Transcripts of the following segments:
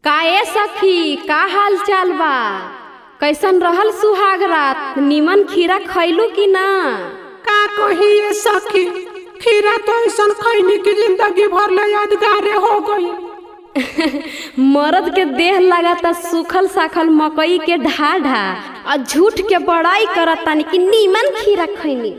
काए सखी का हाल चाल बा? कैसन रहल सुहाग रात? निमन खीरा खैलू कि ना? का कही ये सखी, खीरा तो ऐसा खैनी की जिंदगी भर ले यादगार हो गई। मर्द के देह लगाता सूखल साखल मकई के ढाढ़ा और झूठ के बड़ाई करता कि निमन खीरा खैनी।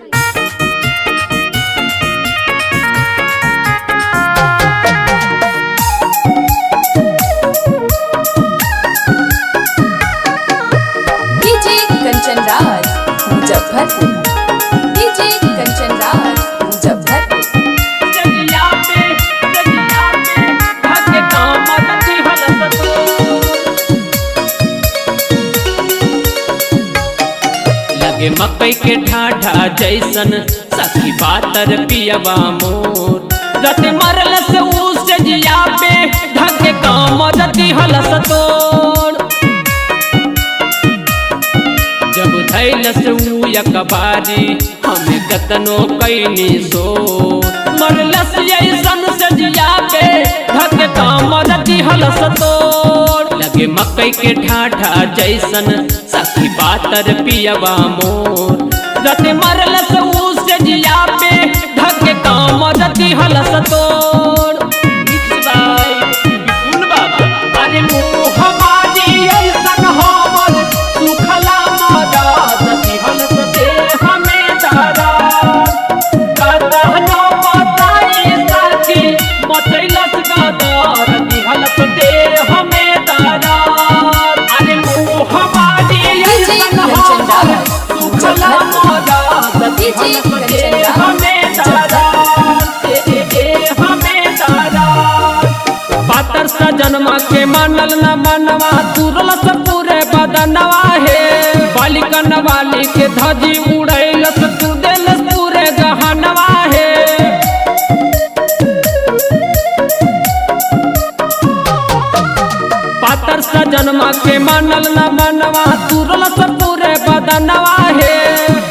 कंचन राज मुजफ्फरपुर, डीजे कंचन राज मुजफ्फरपुर। लगे मकई के ढाढ़ा जैसन सखी बातर पियवा मोर, रत मरल से उस जिया पे ढके काम रति हलस तोड़। जब धैलस यकबारी हमें कतनो कैनी सो, मरलस ऐसन सजिया पे ढके काम रति हलस तोड़। लगे मकई के ढाढ़ा जैसन सखी बातर पियवा मोर, रत मरलस उस जिया पे ढके काम रति हलस तोड़। अरे मुँह हमारी ऐसन हमर सुखला पातर सजनमा के मानल न मनवा, तुरल से पूरे बदनवा है। बालिकन वाली के धजी उड़ैलस तू देलस पूरे गहनवा है। पातर सजनमा के मानल न मनवा, तुरल से पूरे बदनवा है।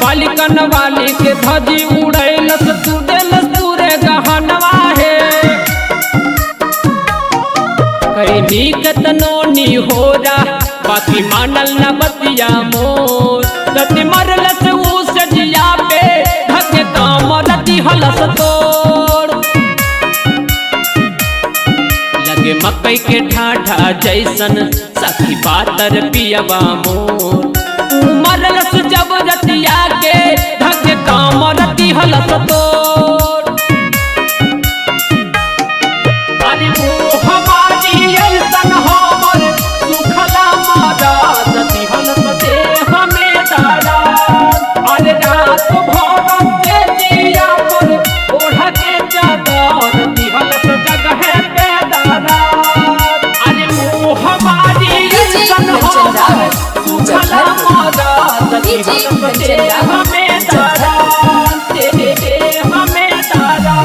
बालिकन वाली के धजी उड़ैलस तू देलस पूरे गहनवा है। कैनी कतनो नी हो रहा बाकी मानल न बतिया मोर, रति मरलस उस जिया पे ढके काम रति हलस तोड़। लगे मकई के ढाढ़ा जैसन सखी बातर पियवा मोर, मरलस जब रतिया के ढके काम रति हलस तोड़। अरे मुँह हमारी ऐसन हमर सुखला मारा रति हलस दे हमें दारा। अरे रात भर के जिया पर ओढ़ के चादर रति हलस जगह पे दारा। अरे मुँह हमारी ऐसन हमर सुखला मारा रति हलस दे हमें दारा, हमें दारा।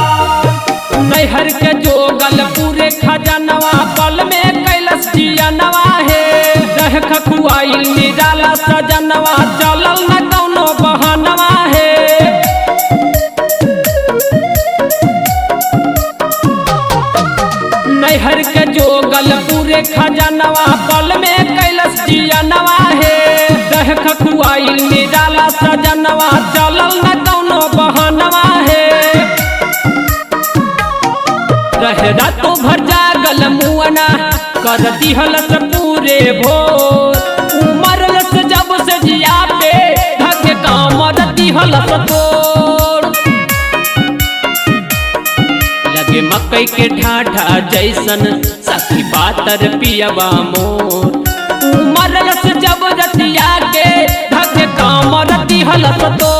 नैहर के जोगल पूरे खजनवा पल में कैलस जियनवा है। रह खखुआइल निराला सजनवा चलल न कौनो बहनवा है। नैहर के जोगल पूरे खजनवा पल में कैलस जियनवा है। रह खखुआइल निराला सजनवा चलल न कौनो बहनवा है। रह रातों भर जागल मुअना कर दिहलस पूरे भोर, उमरलस जब से जिया पे ढके काम रति हलस तोड़। लगे मकई के ढाढ़ा जैसन सखी बातर पियवा मोर, उमरलस जब रतिया के ढके काम रति हलस तोड़।